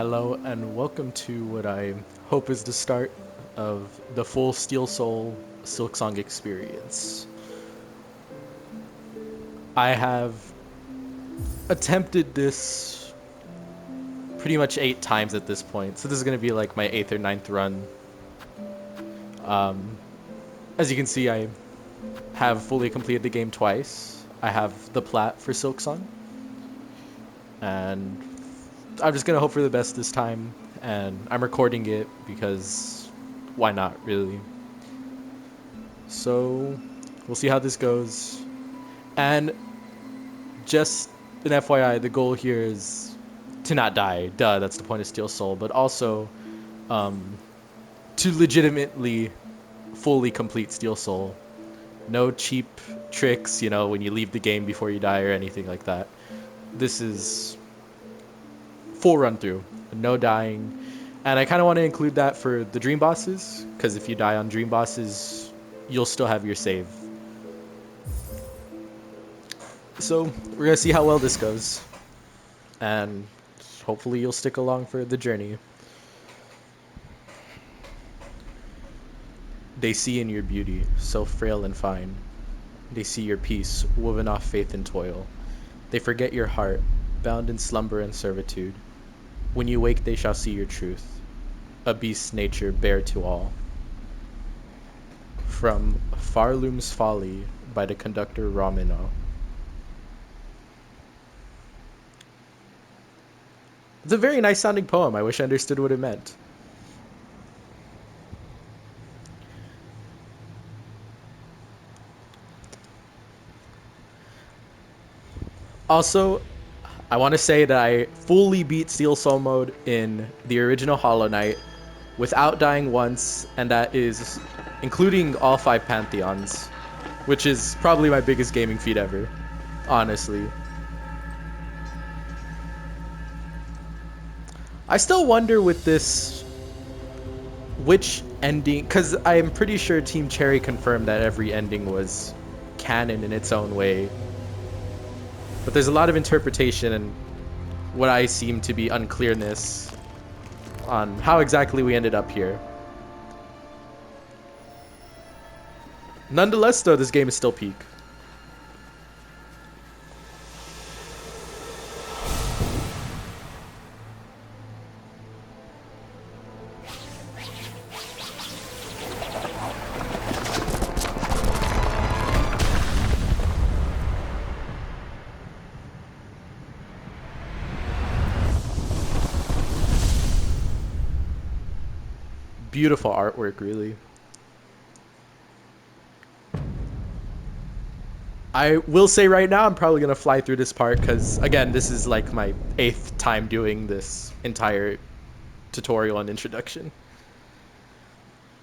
Hello and welcome to what I hope is the start of the full Steel Soul Silksong experience. I have attempted this pretty much 8 times at this point, so this is going to be like my 8th or ninth run. Um, as you can see, I have fully completed the game twice. I have the plat for Silksong, and I'm just going to hope for the best this time, and I'm recording it because why not, really? So we'll see how this goes. And just an FYI, the goal here is to not die. Duh, that's the point of Steel Soul. But also um, to legitimately fully complete Steel Soul. No cheap tricks, when you leave the game before you die or anything like that. This is full run through, no dying. And I kind of want to include that for the dream bosses, because if you die on dream bosses, you'll still have your save. So we're gonna see how well this goes, and hopefully you'll stick along for the journey. They see in your beauty, so frail and fine. They see your peace, woven off faith and toil. They forget your heart, bound in slumber and servitude. When you wake they shall see your truth, a beast's nature bare to all. From Pharloom's Folly by the conductor Ramino. It's a very nice sounding poem. I wish I understood what it meant. Also, I want to say that I fully beat Steel Soul mode in the original Hollow Knight without dying once, and that is including all 5 Pantheons, which is probably my biggest gaming feat ever, honestly. I still wonder with this which ending, because I'm pretty sure Team Cherry confirmed that every ending was canon in its own way. But there's a lot of interpretation and what I seem to be unclearness on how exactly we ended up here. Nonetheless, though, this game is still peak. Beautiful artwork, really. I will say right now I'm probably going to fly through this part because, again, this is like my 8th time doing this entire tutorial and introduction.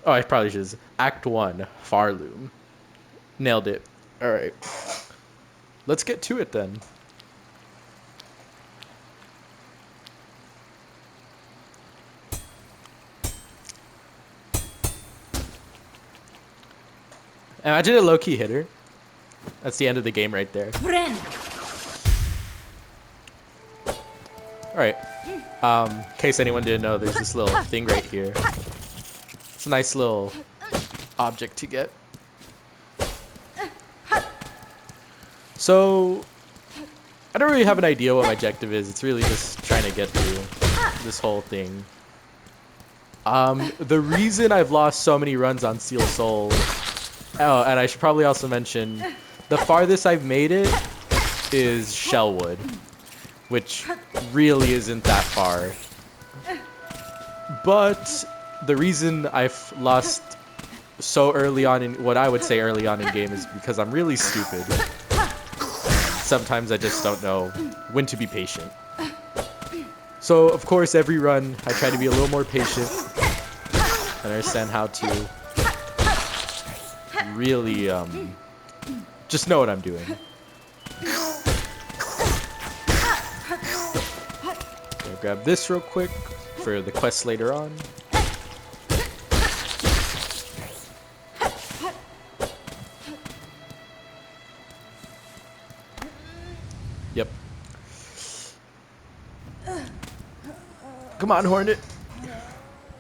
Oh, I probably should. Act 1, Pharloom. Nailed it. Alright. Let's get to it then. Imagine a low-key hitter. That's the end of the game right there. Alright. In case anyone didn't know, there's this little thing right here. It's a nice little object to get. So, I don't really have an idea what my objective is. It's really just trying to get through this whole thing. The reason I've lost so many runs on Steel Soul... Oh, and I should probably also mention, the farthest I've made it is Shellwood, which really isn't that far. But the reason I've lost so early on in what I would say early on in game is because I'm really stupid. Sometimes I just don't know when to be patient. So, of course, every run I try to be a little more patient and understand how to really just know what I'm doing. Gonna grab this real quick for the quest later on. Yep. Come on, Hornet.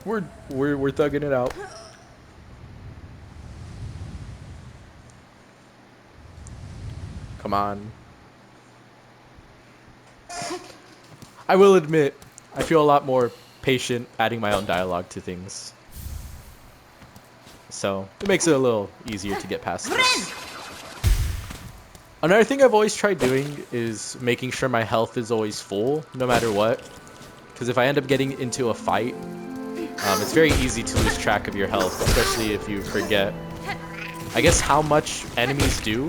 We're thugging it out. Come on. I will admit, I feel a lot more patient adding my own dialogue to things. So it makes it a little easier to get past this. Another thing I've always tried doing is making sure my health is always full, no matter what. Because if I end up getting into a fight, it's very easy to lose track of your health, especially if you forget, I guess, how much enemies do.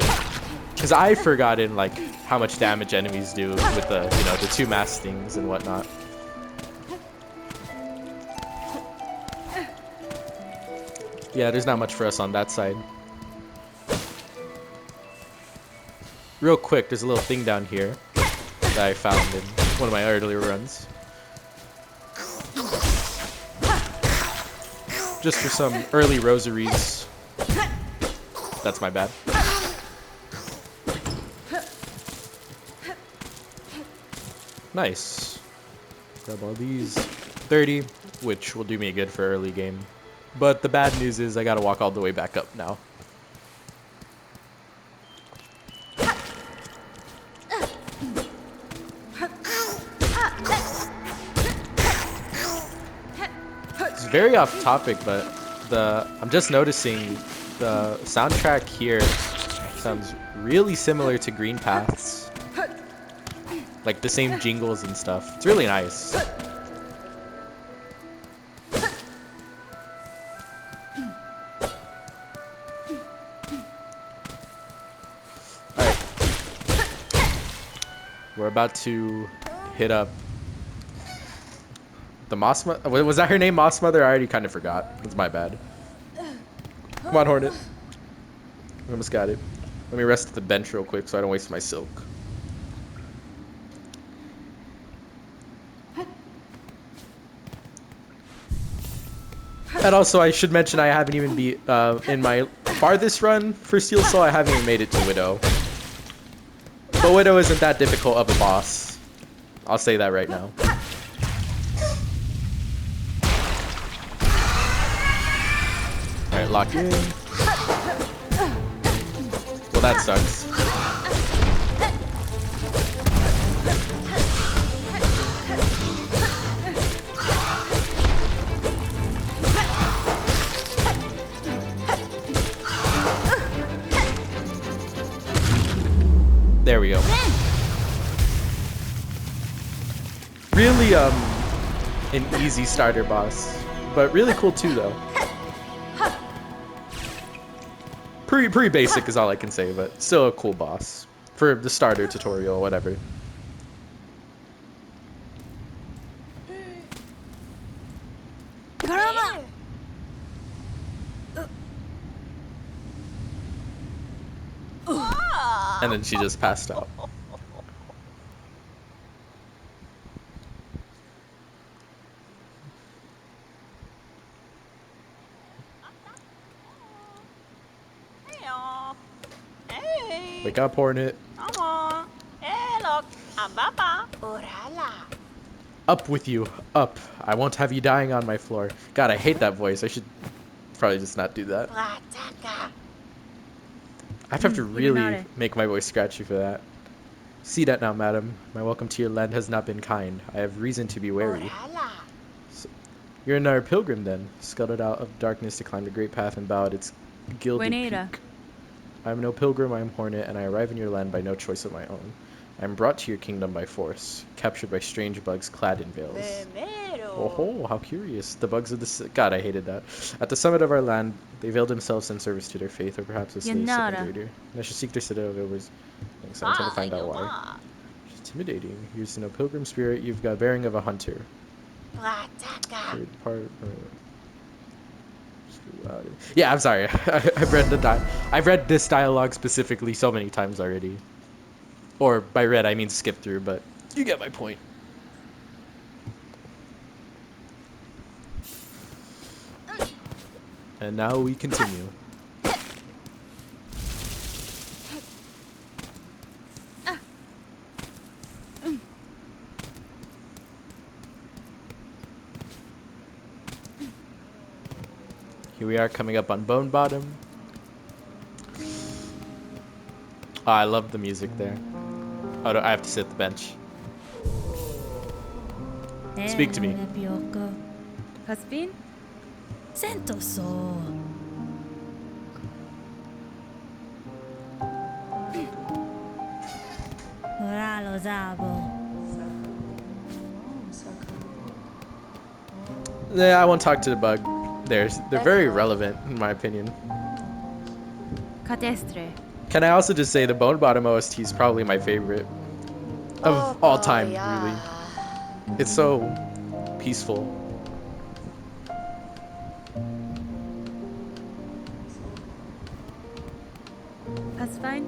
Because I've forgotten, like, how much damage enemies do with the, you know, the 2 mass things and whatnot. Yeah, there's not much for us on that side. Real quick, there's a little thing down here that I found in one of my earlier runs. Just for some early rosaries. That's my bad. Nice. Grab all these. 30, which will do me good for early game. But the bad news is I gotta walk all the way back up now. It's very off topic, but I'm just noticing the soundtrack here sounds really similar to Green Paths. Like the same jingles and stuff. It's really nice. Alright. We're about to hit up the Moss Mother. Was that her name, Moss Mother? I already kind of forgot. It's my bad. Come on, Hornet. I almost got it. Let me rest at the bench real quick so I don't waste my silk. And also, I should mention I haven't even beat, in my farthest run for Steel Soul, I haven't even made it to Widow. But Widow isn't that difficult of a boss. I'll say that right now. Alright, lock in. Well, that sucks. There we go. Really, an easy starter boss, but really cool too, though. Pretty basic is all I can say, but still a cool boss for the starter tutorial, or whatever. And then she just passed out. Wake up, Hornet. Up with you. Up. I won't have you dying on my floor. God, I hate that voice. I should probably just not do that. I have to really make my voice scratchy for that. See that now, madam. My welcome to your land has not been kind. I have reason to be wary. So, you're another pilgrim, then, scudded out of darkness to climb the great path and bow at its gilded peak. I am no pilgrim, I am Hornet, and I arrive in your land by no choice of my own. I am brought to your kingdom by force, captured by strange bugs clad in veils. Oh, how curious. The bugs of the... God, I hated that. At the summit of our land, they veiled themselves in service to their faith, or perhaps a slave greater. And I should seek their citadel over... Thanks, I'm trying to find out why. It's intimidating. You're no pilgrim spirit, you've got bearing of a hunter. Third part... Yeah, I'm sorry. I've read this dialogue specifically so many times already. Or by read, I mean skip through, but you get my point. And now we continue. Here we are coming up on Bone Bottom. Oh, I love the music there. Oh, I have to sit at the bench. Speak to me. Caspin? Sento so. Ora lo sabo. Yeah, I won't talk to the bug. They're very relevant in my opinion. Catestre. Can I also just say the Bone Bottom OST is probably my favorite of all time, really. It's so peaceful. That's fine.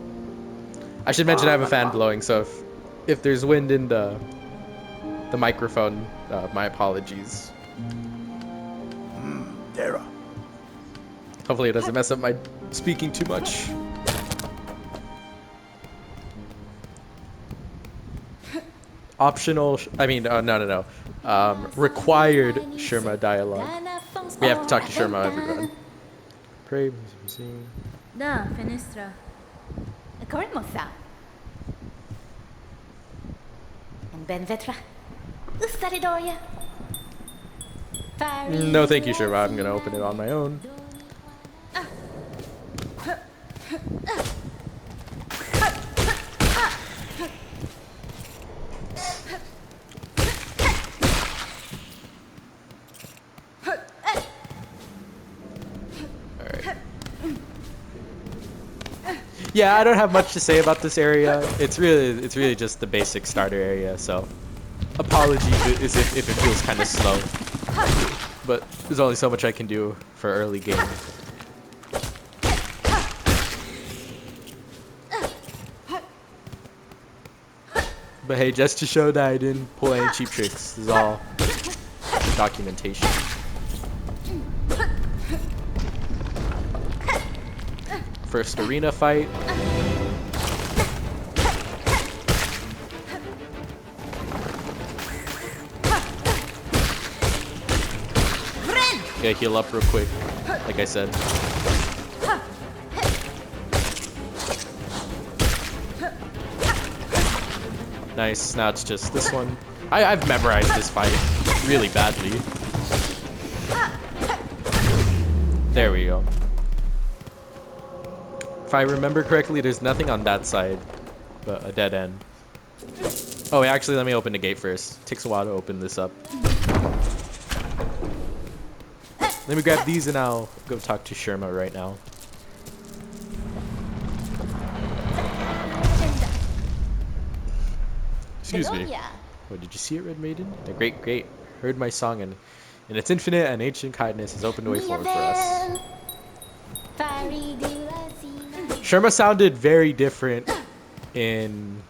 I should mention I have a fan blowing, so if there's wind in the microphone, my apologies. Dara. Hopefully it doesn't mess up my speaking too much. Optional, no. Required Sherma dialogue. We have to talk to Sherma, everyone. Pray, Da, finestra. Cormosa. And Ben Vetra. Ustaridoria. No, thank you, Sherma. I'm gonna open it on my own. Yeah, I don't have much to say about this area. It's really just the basic starter area, so apologies if it feels kind of slow. But there's only so much I can do for early game. But hey, just to show that I didn't pull any cheap tricks, this is all documentation. First arena fight. Yeah, heal up real quick, like I said. Nice, now it's just this one. I've memorized this fight really badly. There we go. If I remember correctly, there's nothing on that side but a dead end. Oh, actually, let me open the gate first. It takes a while to open this up. Let me grab these and I'll go talk to Sherma right now. Excuse me. What, did you see it, Red Maiden? The great. Heard my song and in its infinite and ancient kindness has opened the way forward for us. Sherma sounded very different in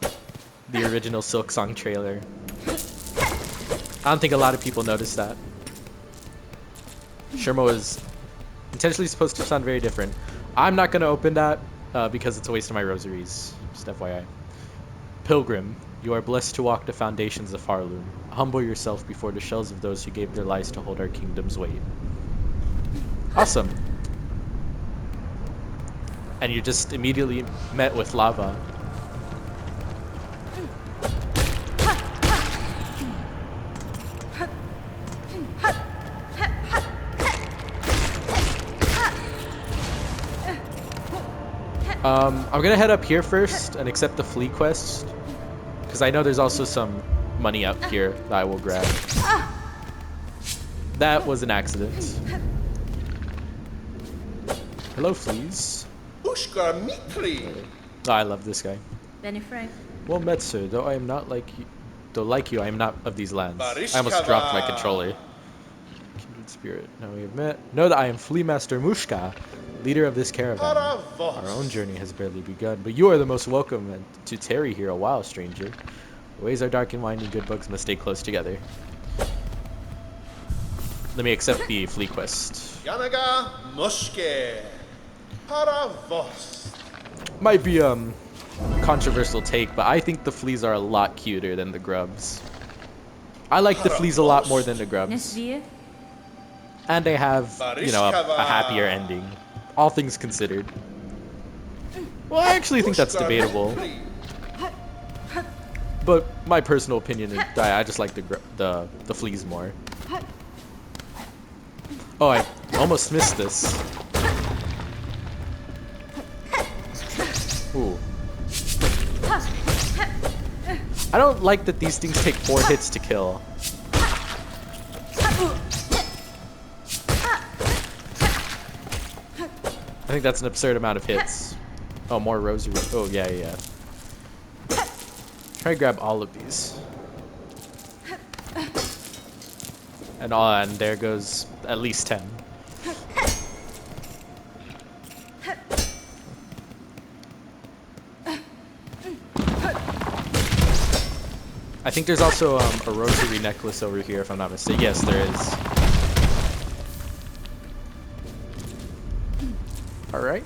the original Silk Song trailer. I don't think a lot of people noticed that. Sherma was intentionally supposed to sound very different. I'm not going to open that because it's a waste of my rosaries. Just FYI. Pilgrim, you are blessed to walk the foundations of Pharloom. Humble yourself before the shells of those who gave their lives to hold our kingdom's weight. Awesome. And you just immediately met with lava. I'm gonna head up here first and accept the flea quest, because I know there's also some money up here that I will grab. That was an accident. Hello, fleas. Oh, I love this guy. Benny Frank. Well met, sir. Though I am not like you, I am not of these lands. I almost dropped my controller. Kindred spirit. Now we have met. Know that I am Flea Master Mushka, leader of this caravan. Our own journey has barely begun, but you are the most welcome to tarry here a while, stranger. The ways are dark and winding, good bugs must stay close together. Let me accept the flea quest. Yanaga Mushke. Para vos. Might be controversial take, but I think the fleas are a lot cuter than the grubs. I like the fleas a lot more than the grubs. Nesvie. and they have, a happier ending. All things considered. Well, I actually think that's debatable. But my personal opinion is I just like the fleas more. Oh, I almost missed this. Ooh. I don't like that these things take 4 hits to kill. I think that's an absurd amount of hits. Oh, more rosary. Oh, yeah. Try to grab all of these. And there goes at least 10. I think there's also a rosary necklace over here, if I'm not mistaken. Yes, there is. Alright.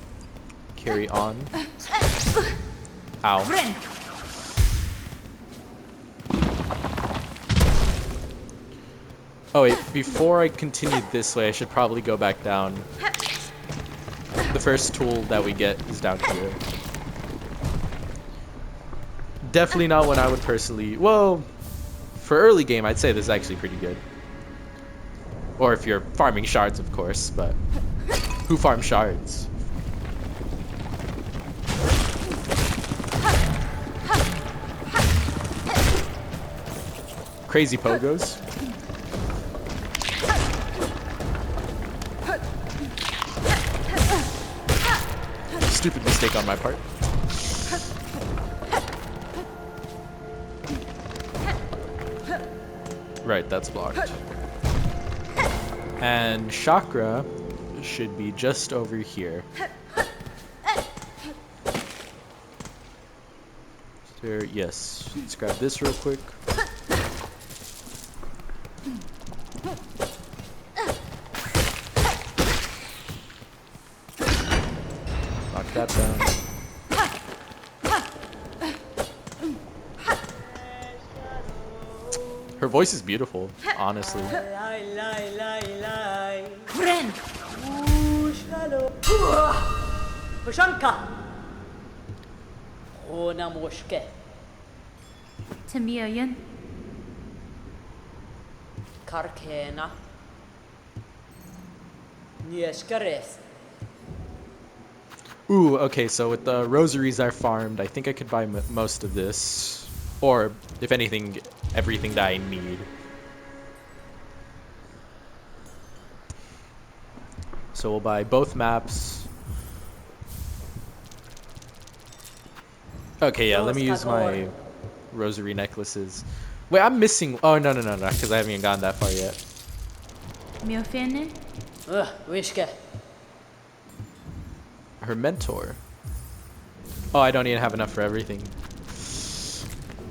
Carry on. Ow. Oh wait, before I continue this way, I should probably go back down. The first tool that we get is down here. Definitely not one I would personally... Well, for early game, I'd say this is actually pretty good. Or if you're farming shards, of course, but... Who farms shards? Crazy pogos. Stupid mistake on my part. Right, that's blocked. And chakra should be just over here. There, yes. Let's grab this real quick. Knock that down. Her voice is beautiful, honestly. Tamilian. Karkena. Nieskares. Ooh, okay, so with the rosaries I farmed, I think I could buy most of this. Or, if anything, everything that I need. So we'll buy both maps. Okay, yeah, let me use my rosary necklaces. Wait, I'm missing... Oh, no, because I haven't even gone that far yet. Miofene. Wishke. Her mentor. Oh, I don't even have enough for everything.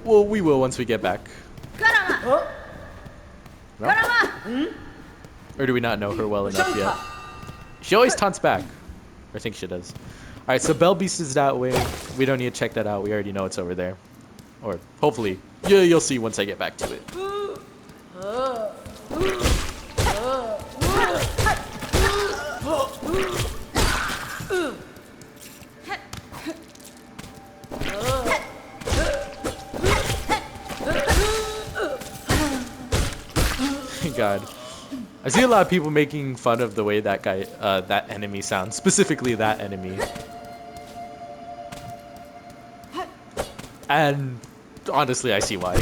Well, we will once we get back. No? Or do we not know her well enough yet? She always taunts back. Or I think she does. Alright, so Bell Beast is that way. We don't need to check that out. We already know it's over there. Or, hopefully. Yeah, you'll see once I get back to it. God. I see a lot of people making fun of the way that guy, that enemy sounds. Specifically that enemy. And honestly, I see why.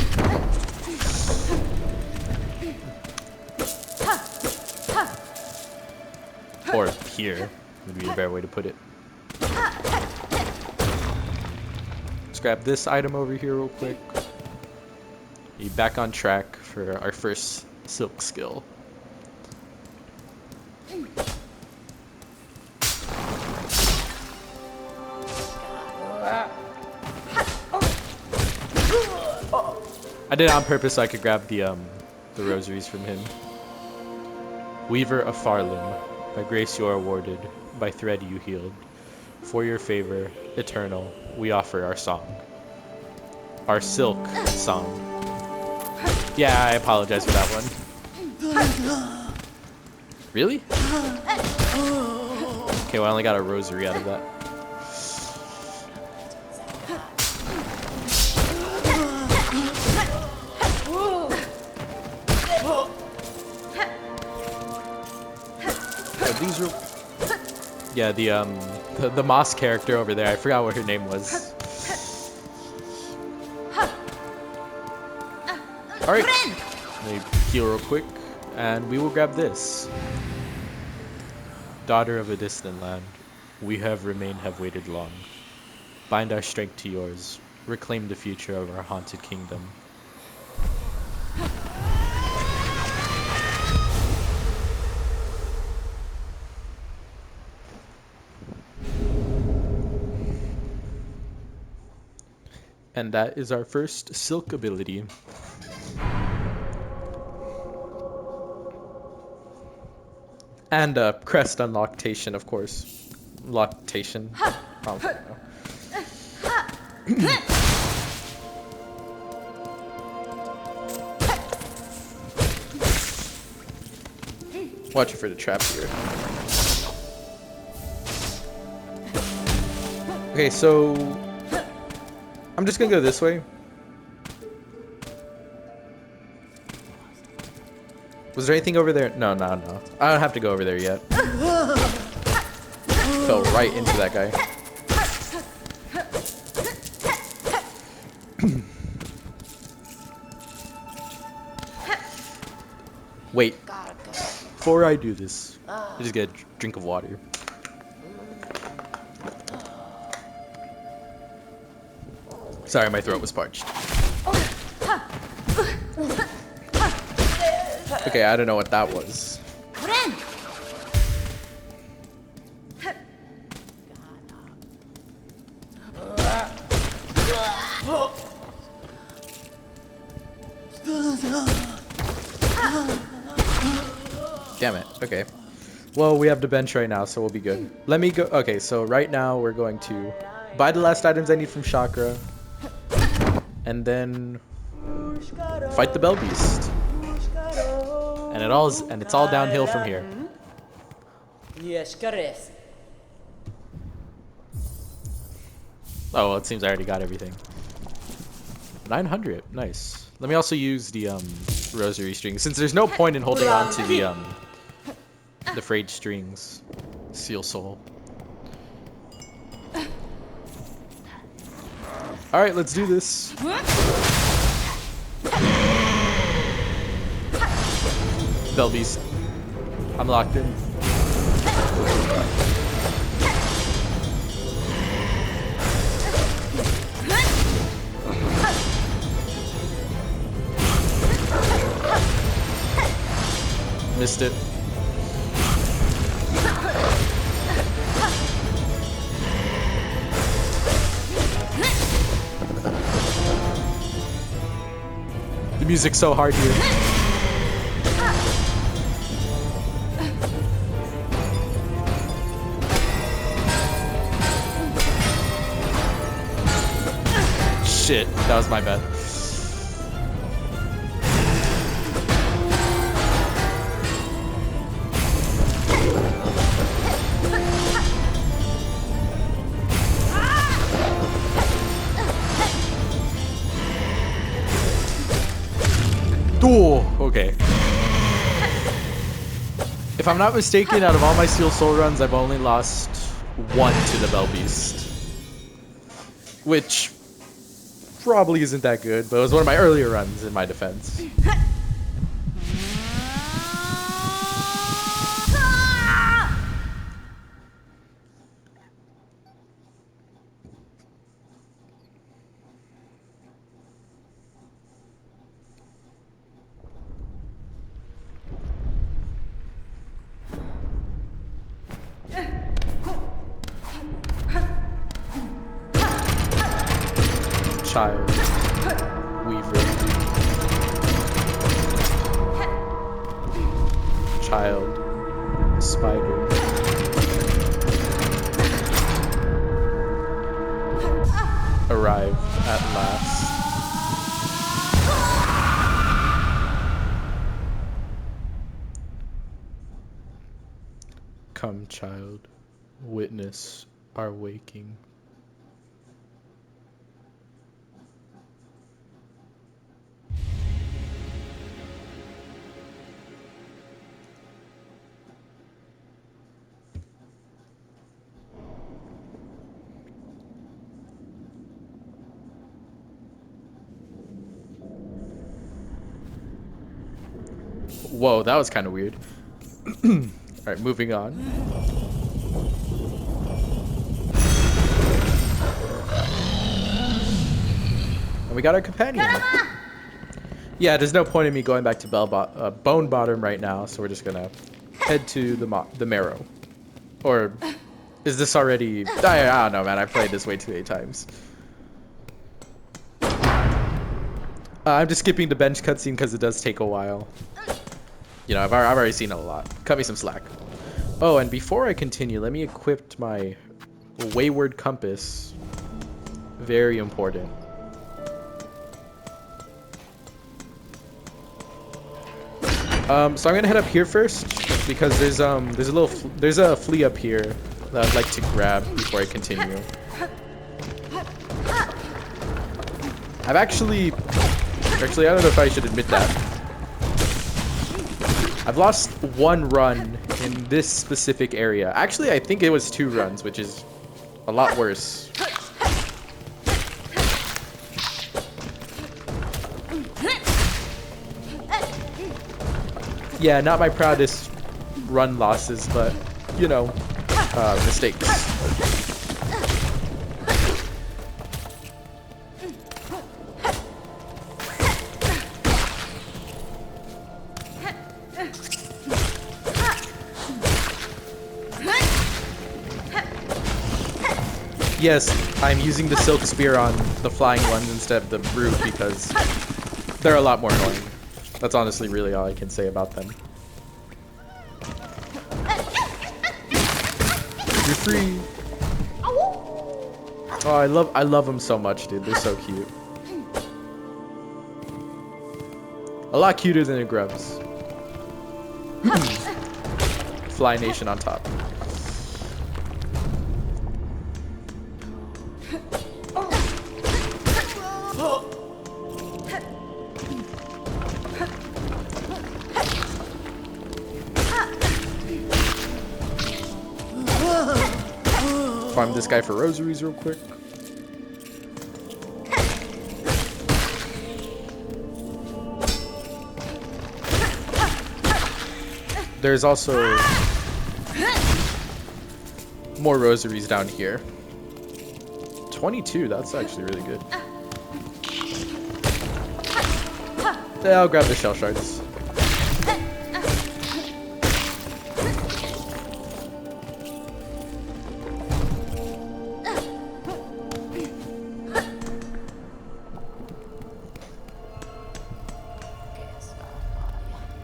Or here would be a better way to put it. Let's grab this item over here real quick. Be back on track for our first silk skill. I did it on purpose so I could grab the rosaries from him. Weaver of Pharloom, by grace you are awarded, by thread you healed. For your favor, eternal, we offer our song. Our silk song. Yeah, I apologize for that one. Really? Okay, well, I only got a rosary out of that. These are... Yeah, the Moss character over there. I forgot what her name was. All right, let me heal real quick, and we will grab this. Daughter of a distant land, we have remained, have waited long. Bind our strength to yours. Reclaim the future of our haunted kingdom. And that is our first silk ability. And crest unlocktation, of course. Locktation. Watch it for the trap here. Okay, so I'm just gonna go this way. Was there anything over there? No. I don't have to go over there yet. Fell right into that guy. Wait. Before I do this, I just get a drink of water. Sorry, my throat was parched. Okay, I don't know what that was. Damn it. Okay. Well, we have the bench right now, so we'll be good. Let me go. Okay, so right now we're going to buy the last items I need from Chakra. And then fight the Bell Beast. And it's all downhill from here. Oh, well, it seems I already got everything. 900, nice. Let me also use the rosary string, since there's no point in holding on to the frayed strings. Seal soul. All right, let's do this. Bell Beast. I'm locked in. Missed it. The music's so hard here. Shit, that was my bad. Oh, okay. If I'm not mistaken, out of all my Steel Soul runs, I've only lost one to the Bell Beast. Which probably isn't that good, but it was one of my earlier runs in my defense. Child, Weaver, Child, Spider, arrived at last. Come, child, witness our waking. Whoa, that was kind of weird. Alright, moving on. And we got our companion. Yeah, there's no point in me going back to Bone Bottom right now, so we're just gonna head to the Marrow. Or is this already... I don't know, man. I've played this way too many times. I'm just skipping the bench cutscene because it does take a while. You know, I've already seen it a lot. Cut me some slack. Oh, and before I continue, let me equip my Wayward Compass. Very important. So I'm gonna head up here first because there's a flea up here that I'd like to grab before I continue. Actually, I don't know if I should admit that. I've lost one run in this specific area. Actually, I think it was 2 runs, which is a lot worse. Yeah, not my proudest run losses, but, you know, mistakes. Yes, I'm using the Silk Spear on the flying ones instead of the Brute because they're a lot more annoying. That's honestly really all I can say about them. You're free! Oh, I love them so much, dude. They're so cute. A lot cuter than the grubs. Fly Nation on top. Farm this guy for rosaries real quick. There's also more rosaries down here. 22, that's actually really good. Yeah, I'll grab the shell shards.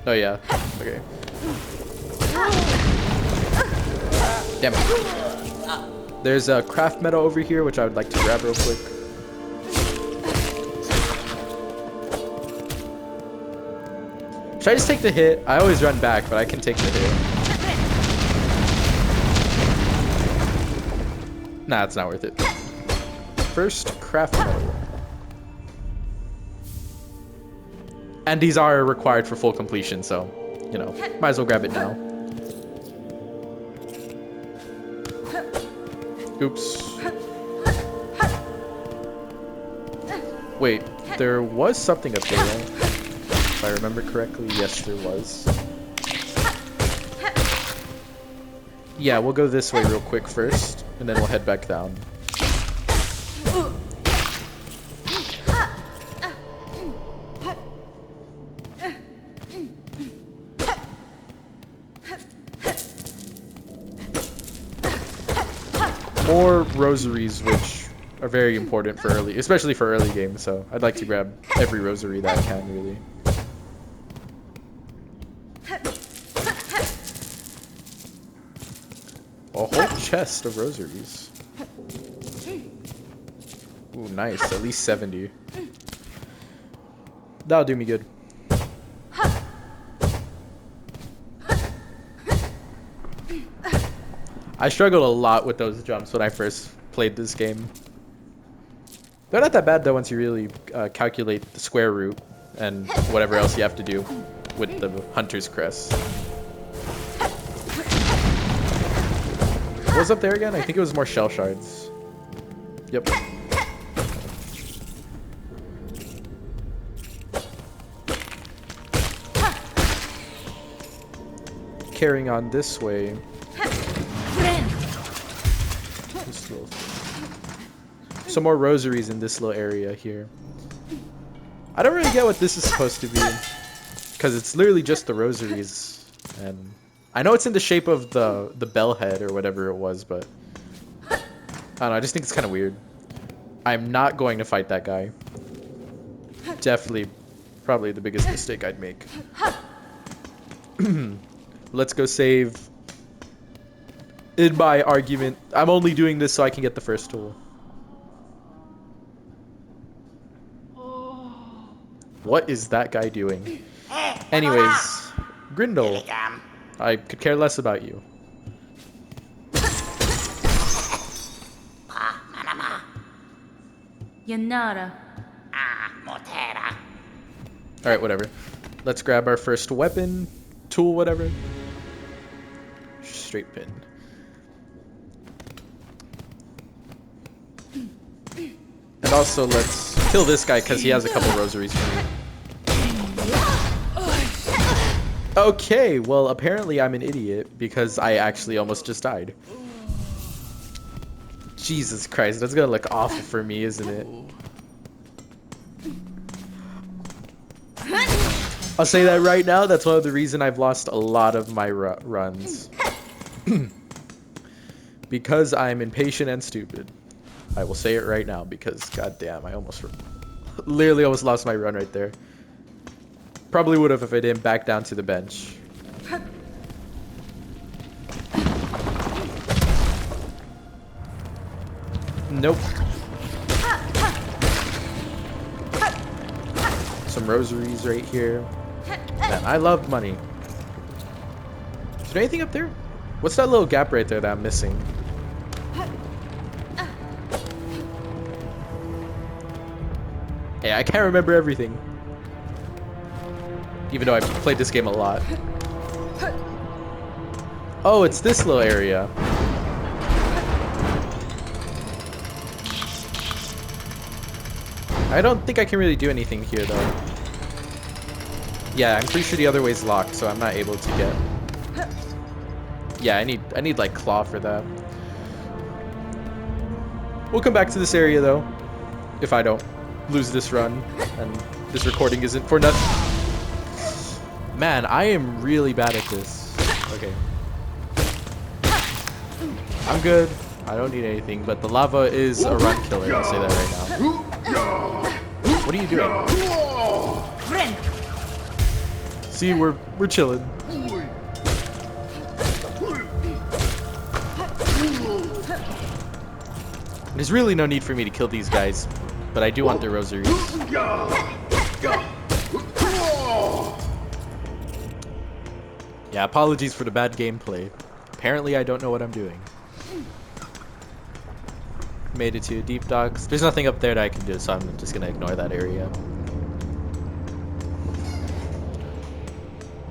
Oh yeah, okay. Damn it. There's a craft metal over here, which I would like to grab real quick. Should I just take the hit? I always run back, but I can take the hit. Nah, it's not worth it. First, craft metal. And these are required for full completion, so, you know, might as well grab it now. Oops. Wait, there was something up there, right? If I remember correctly, yes, there was. Yeah, we'll go this way real quick first, and then we'll head back down. More rosaries, which are very important for early, especially for early games, so I'd like to grab every rosary that I can, really. A whole chest of rosaries. Ooh, nice. At least 70. That'll do me good. I struggled a lot with those jumps when I first played this game. They're not that bad though once you really calculate the square root and whatever else you have to do with the Hunter's Crest. What was up there again? I think it was more shell shards. Yep. Carrying on this way. Some more rosaries in this little area here. I don't really get what this is supposed to be, because it's literally just the rosaries, and I know it's in the shape of the bell head or whatever it was, but I don't know, I just think it's kind of weird. I'm not going to fight that guy. Definitely, probably the biggest mistake I'd make. Let's go save. In my argument, I'm only doing this so I can get the first tool. What is that guy doing? Anyways, Grindel, I could care less about you. Yanara. Alright, whatever. Let's grab our first weapon, tool, whatever. Straight pin. And also, let's kill this guy because he has a couple rosaries for me. Okay, well, apparently I'm an idiot because I actually almost just died. Jesus Christ, that's gonna look awful for me, isn't it? I'll say that right now, that's one of the reasons I've lost a lot of my runs. Because I'm impatient and stupid. I will say it right now because goddamn, I literally almost lost my run right there. Probably would have if I didn't back down to the bench. Nope. Some rosaries right here. Man, I love money. Is there anything up there? What's that little gap right there that I'm missing? Hey, I can't remember everything. Even though I've played this game a lot. Oh, it's this little area. I don't think I can really do anything here, though. Yeah, I'm pretty sure the other way's locked, so I'm not able to get... Yeah, I need like claw for that. We'll come back to this area, though. If I don't lose this run, and this recording isn't for nothing. Man, I am really bad at this. Okay. I'm good. I don't need anything, but the lava is a run killer. I'll say that right now. What are you doing? See, we're chilling. There's really no need for me to kill these guys, but I do want their rosaries. Yeah, apologies for the bad gameplay. Apparently I don't know what I'm doing. Made it to deep docks. There's nothing up there that I can do, so I'm just gonna ignore that area.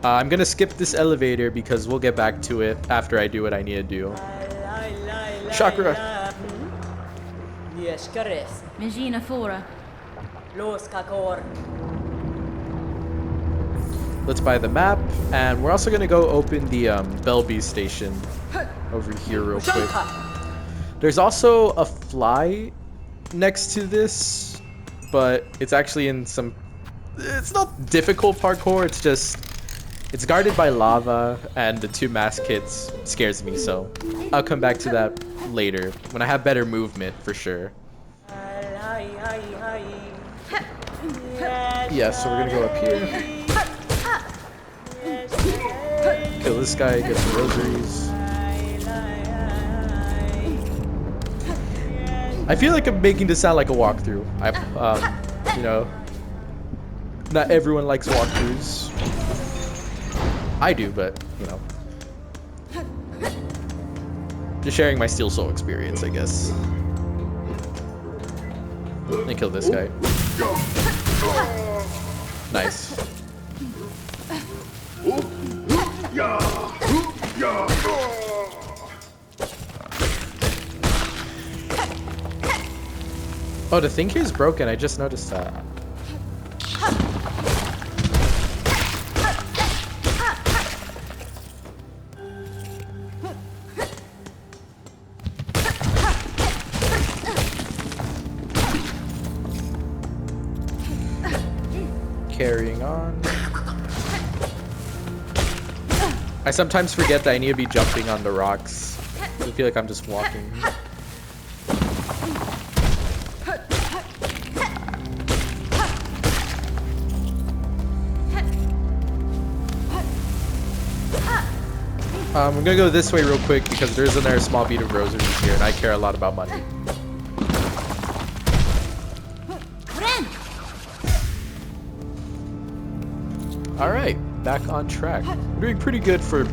I'm gonna skip this elevator because we'll get back to it after I do what I need to do. Chakra! Megina Fora. Let's buy the map, and we're also gonna go open the Belby station over here real quick. There's also a fly next to this, but it's actually in some... It's not difficult parkour, it's just... It's guarded by lava, and the 2 mask kits scares me, so I'll come back to that later, when I have better movement, for sure. Yeah, so we're gonna go up here. Kill this guy, get some rosaries. I feel like I'm making this sound like a walkthrough. You know, not everyone likes walkthroughs. I do, but, you know. Just sharing my Steel Soul experience, I guess. Let me kill this guy. Nice. Oh, the thing here is broken. I just noticed that. Carrying on. I sometimes forget that I need to be jumping on the rocks. I feel like I'm just walking. I'm gonna go this way real quick because there's another small bead of rosaries here and I care a lot about money. Alright, back on track. We're doing pretty good for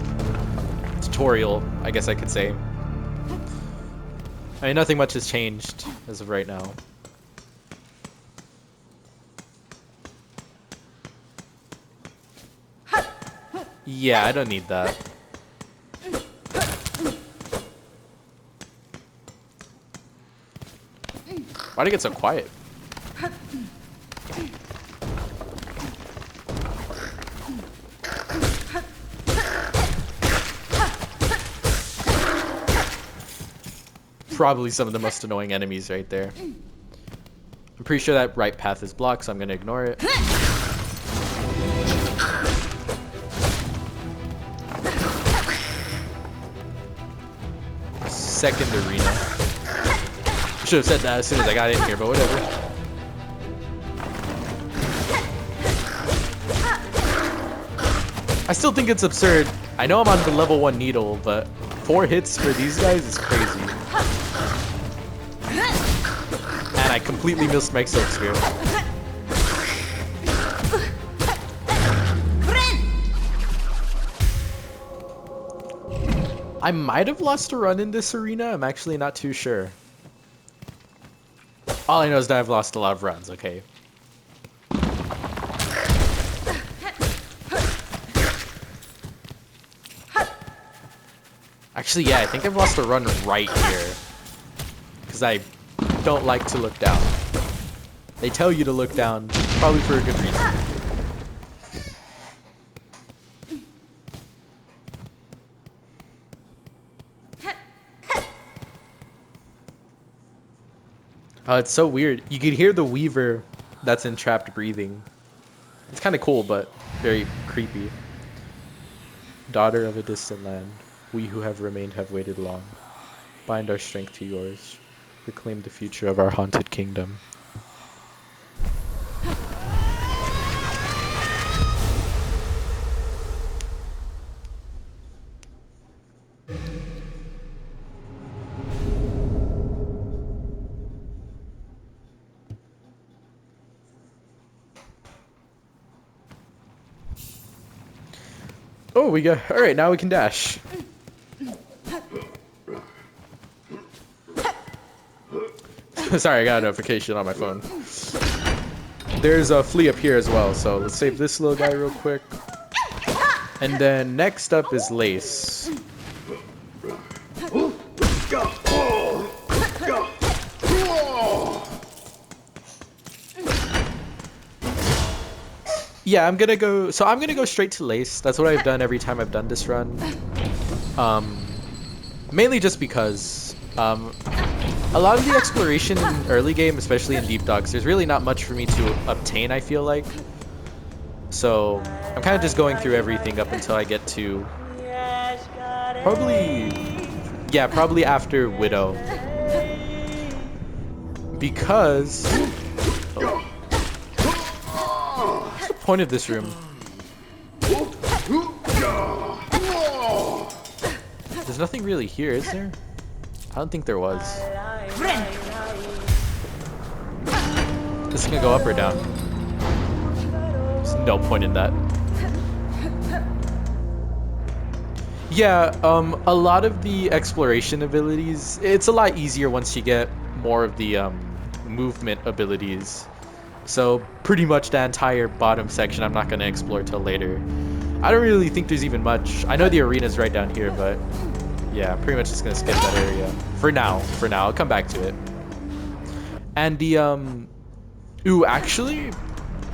tutorial, I guess I could say. I mean, nothing much has changed as of right now. Yeah, I don't need that. Why'd it get so quiet? Probably some of the most annoying enemies right there. I'm pretty sure that right path is blocked, so I'm gonna ignore it. Second arena. Should have said that as soon as I got in here, but whatever. I still think it's absurd. I know I'm on the level 1 needle, but 4 hits for these guys is crazy. And I completely missed my Silk Sphere. I might have lost a run in this arena. I'm actually not too sure. All I know is that I've lost a lot of runs, okay? Actually, yeah, I think I've lost a run right here. Because I don't like to look down. They tell you to look down, probably for a good reason. Oh, it's so weird. You could hear the Weaver that's in Trapped breathing. It's kind of cool, but very creepy. Daughter of a distant land, we who have remained have waited long. Bind our strength to yours. Reclaim the future of our haunted kingdom. Oh, we got... Alright, now we can dash. Sorry, I got a notification on my phone. There's a flea up here as well, so let's save this little guy real quick. And then next up is Lace. Yeah, I'm gonna go straight to Lace. That's what I've done every time I've done this run. Mainly just because a lot of the exploration in early game, especially in Deep Dogs, there's really not much for me to obtain, I feel like. So I'm kind of just going through everything up until I get to probably after Widow. Because what's the point of this room? There's nothing really here, is there? I don't think there was. This can go up or down. There's no point in that. Yeah, a lot of the exploration abilities, it's a lot easier once you get more of the movement abilities. So pretty much the entire bottom section I'm not going to explore till later. I don't really think there's even much. I know the arena's right down here, but yeah, pretty much just going to skip that area. For now, I'll come back to it. And the, ooh, actually,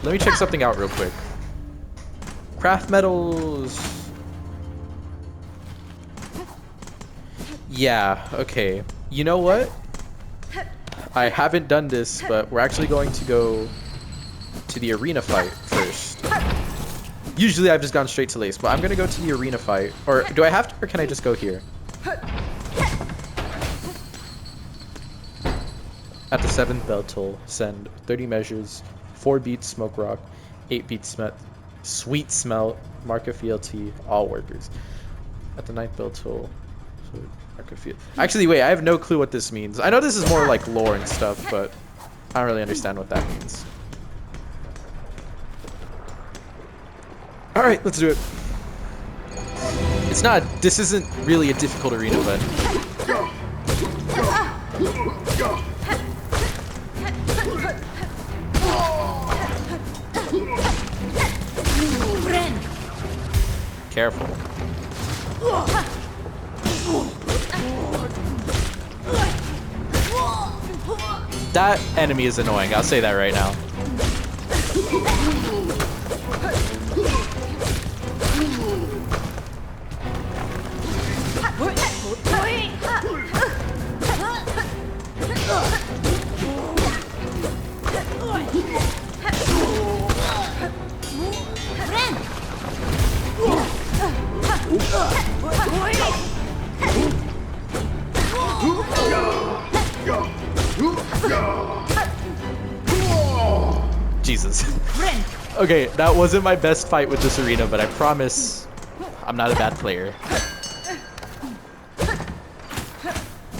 let me check something out real quick. Craft metals. Yeah, okay. You know what? I haven't done this, but we're actually going to go to the arena fight first. Usually I've just gone straight to Lace, but I'm gonna go to the arena fight. Or do I have to, or can I just go here? At the 7th bell toll, send 30 measures, 4 beats smoke rock, 8 beats sweet smell, mark a fealty, all workers. At the 9th bell toll, so mark a fealty. Actually, wait, I have no clue what this means. I know this is more like lore and stuff, but I don't really understand what that means. All right, let's do it. It's not, this isn't really a difficult arena, but careful. That enemy is annoying, I'll say that right now. Jesus. Okay, that wasn't my best fight with this arena, but I promise I'm not a bad player.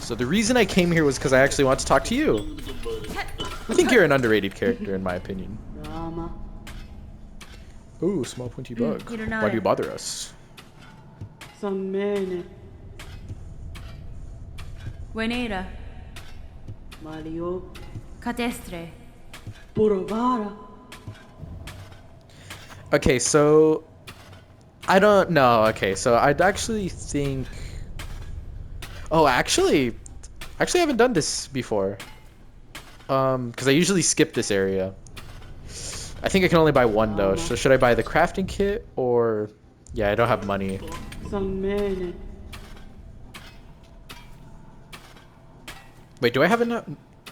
So the reason I came here was because I actually want to talk to you. I think you're an underrated character in my opinion. Ooh, small pointy bug. Why do you bother us? Venera. Catestre. Okay, so I don't know. Okay, so I'd actually think. Oh, actually, I haven't done this before. Because I usually skip this area. I think I can only buy one though. So should I buy the crafting kit or? Yeah, I don't have money. Wait, do I have enough?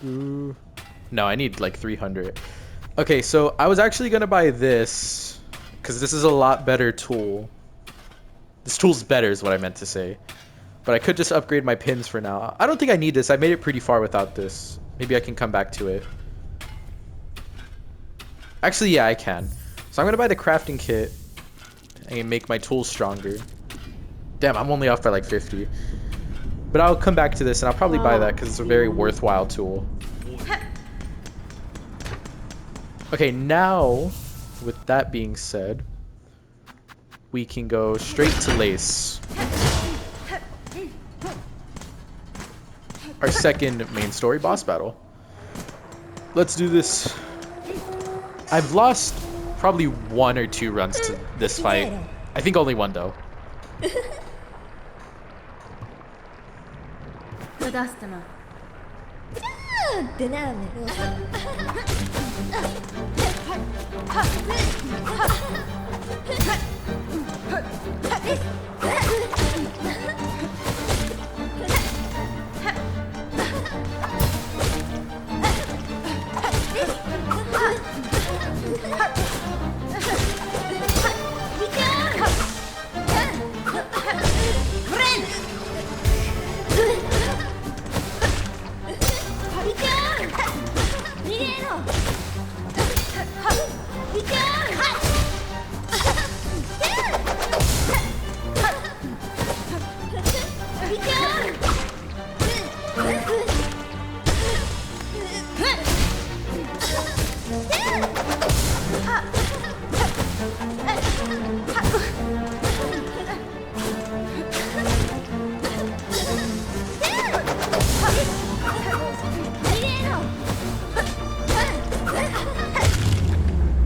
No, I need like 300. Okay, so I was actually gonna buy this because this is a lot better tool. This tool's better is what I meant to say. But I could just upgrade my pins for now. I don't think I need this. I made it pretty far without this. Maybe I can come back to it. Actually, yeah, I can. So I'm gonna buy the crafting kit and make my tools stronger. Damn, I'm only off by like 50. But I'll come back to this and I'll probably buy that because it's a very worthwhile tool. Okay, now, with that being said, we can go straight to Lace. Our second main story boss battle. Let's do this. I've lost probably 1 or 2 runs to this fight. I think only 1 though. Tadastama.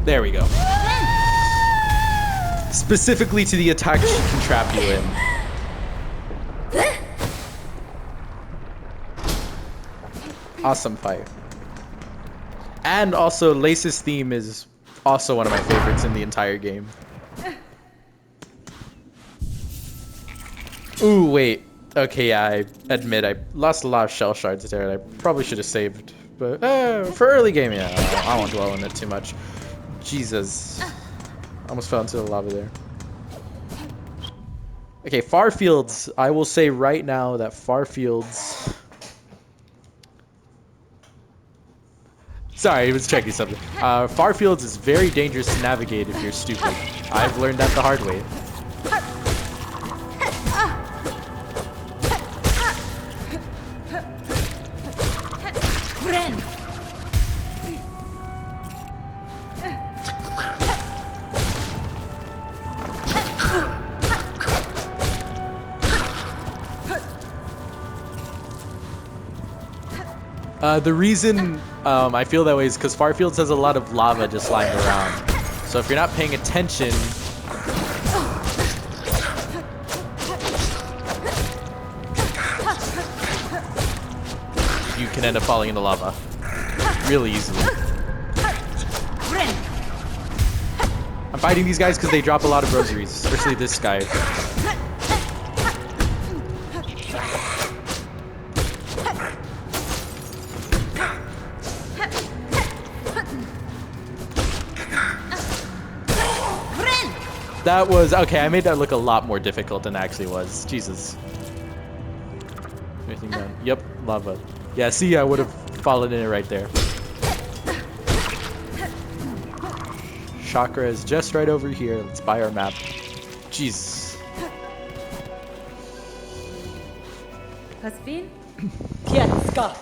There we go. Specifically to the attack she can trap you in. Awesome fight. And also, Lace's theme is also one of my favorites in the entire game. Ooh, wait. Okay, yeah, I admit I lost a lot of shell shards there. I probably should have saved. But for early game, yeah, I won't dwell on it too much. Jesus. Almost fell into the lava there. Okay, Farfields. I will say right now that Farfields... Sorry, I was checking something. Farfields is very dangerous to navigate if you're stupid. I've learned that the hard way. The reason I feel that way is because Farfields has a lot of lava just lying around. So if you're not paying attention, you can end up falling into lava really easily. I'm fighting these guys because they drop a lot of rosaries, especially this guy. That was, okay, I made that look a lot more difficult than it actually was. Jesus. Anything done? Yep, lava. Yeah, see, I would have fallen in it right there. Chakra is just right over here. Let's buy our map. Jesus. Caspian? Kietska.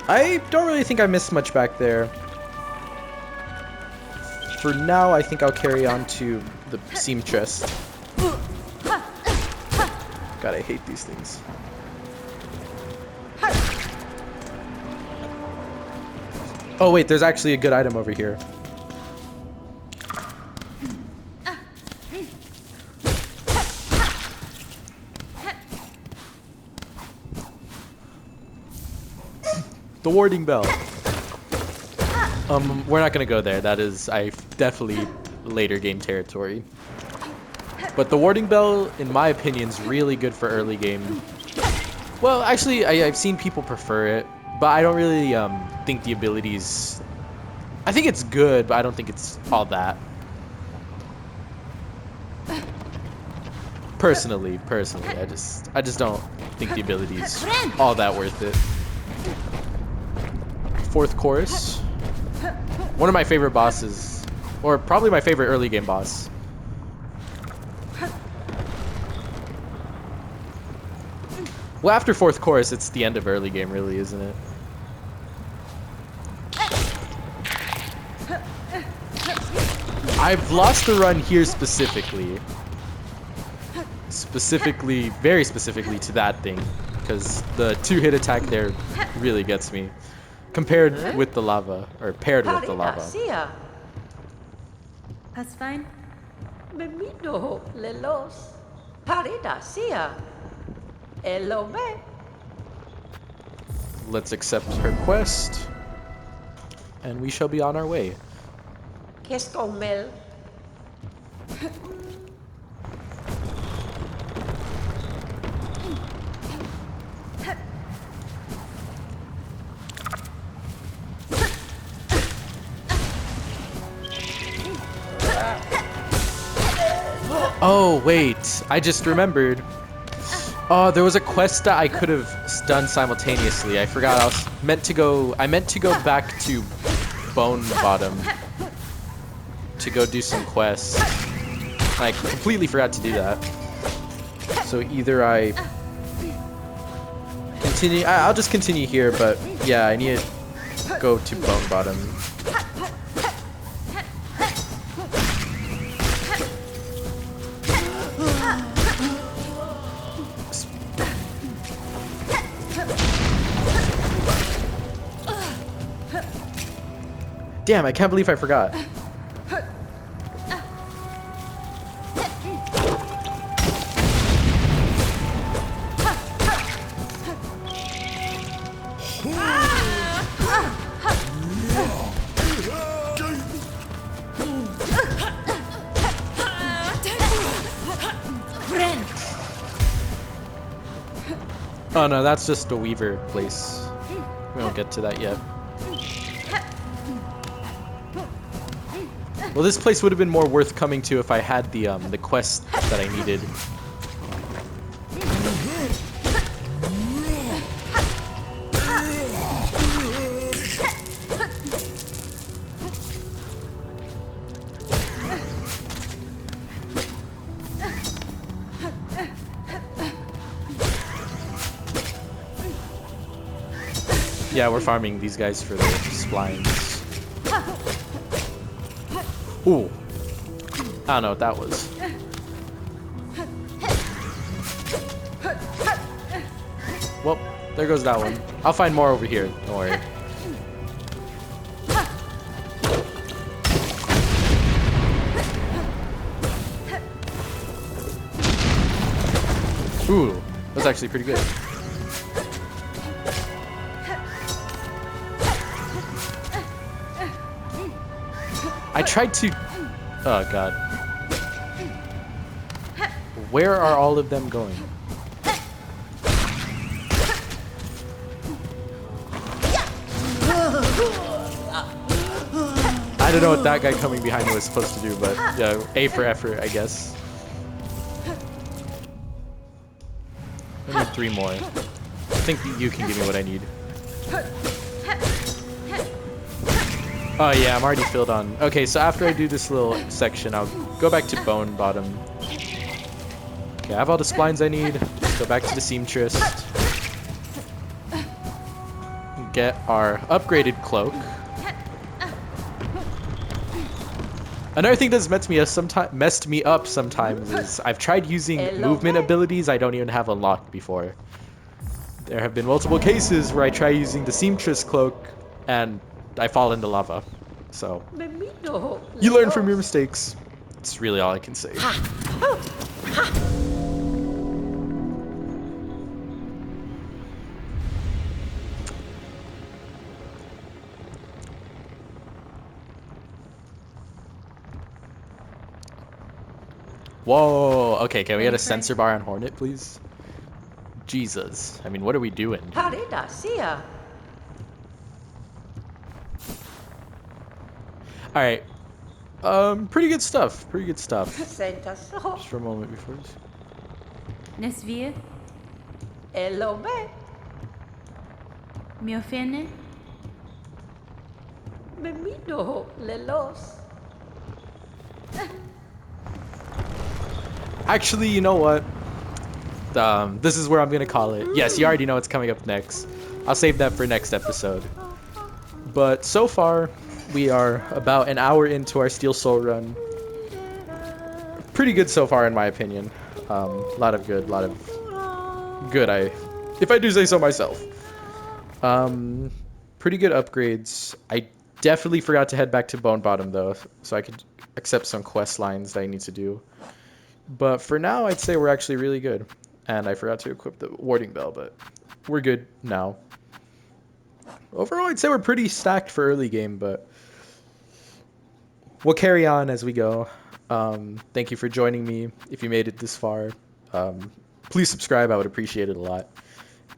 I don't really think I missed much back there. For now, I think I'll carry on to the seamstress. God, I hate these things. Oh wait, there's actually a good item over here. The warding bell. We're not gonna go there. That is, definitely later game territory. But the warding bell, in my opinion, is really good for early game. Well, actually, I've seen people prefer it, but I don't really think the abilities. I think it's good, but I don't think it's all that. Personally, I just don't think the abilities all that worth it. Fourth chorus. One of my favorite bosses, or probably my favorite early game boss. Well, after fourth chorus, it's the end of early game, really, isn't it? I've lost the run here specifically. Very specifically to that thing, because the two-hit attack there really gets me. Compared with the lava, or paired with the lava. Caspian? Bemino lelos. Parida sia. Elove. Let's accept her quest, and we shall be on our way. Kestomel. Oh, wait. I just remembered. Oh, there was a quest that I could have done simultaneously. I forgot. I meant to go back to Bone Bottom to go do some quests. I completely forgot to do that. So either I continue. I'll just continue here, but yeah, I need to go to Bone Bottom. Damn, I can't believe I forgot. Oh no, that's just a Weaver place. We won't get to that yet. Well, this place would have been more worth coming to if I had the quest that I needed. Yeah, we're farming these guys for their splines. Ooh. I don't know what that was. Well, there goes that one. I'll find more over here. Don't worry. Ooh, that's actually pretty good. I tried to... Oh, God. Where are all of them going? I don't know what that guy coming behind me was supposed to do, but yeah, A for effort, I guess. I need 3 more. I think you can give me what I need. Oh yeah, I'm already filled on. Okay, so after I do this little section, I'll go back to Bone Bottom. Okay, I have all the splines I need. Let's go back to the seamstress. Get our upgraded cloak. Another thing that's messed me up sometimes is I've tried using movement abilities I don't even have unlocked before. There have been multiple cases where I try using the seamstress cloak and I fall into lava. So you learn from your mistakes. It's really all I can say. Whoa, okay, can we get a sensor bar on Hornet, please? Jesus, I mean, what are we doing? Paridasia. Alright, pretty good stuff, pretty good stuff. Sentaso. Just for a moment before this. Nesvie, Elobe. Miofene, Memino lelos. Actually, you know what? This is where I'm gonna call it. Yes, you already know what's coming up next. I'll save that for next episode. But so far, we are about an hour into our Steel Soul run. Pretty good so far, in my opinion. A lot of good, if I do say so myself. Pretty good upgrades. I definitely forgot to head back to Bone Bottom though, so I could accept some quest lines that I need to do. But for now, I'd say we're actually really good. And I forgot to equip the warding bell, but we're good now. Overall, I'd say we're pretty stacked for early game, but we'll carry on as we go. Thank you for joining me. If you made it this far, please subscribe. I would appreciate it a lot.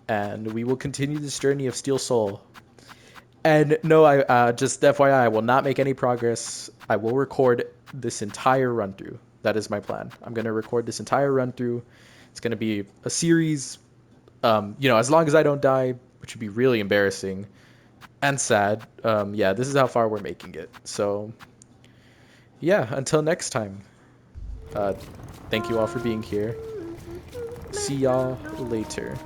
And we will continue this journey of Steel Soul. And no, just FYI, I will not make any progress. I will record this entire run through. That is my plan. I'm going to record this entire run through. It's going to be a series, as long as I don't die, which would be really embarrassing and sad. Yeah, this is how far we're making it. So, yeah, until next time. Thank you all for being here. See y'all later.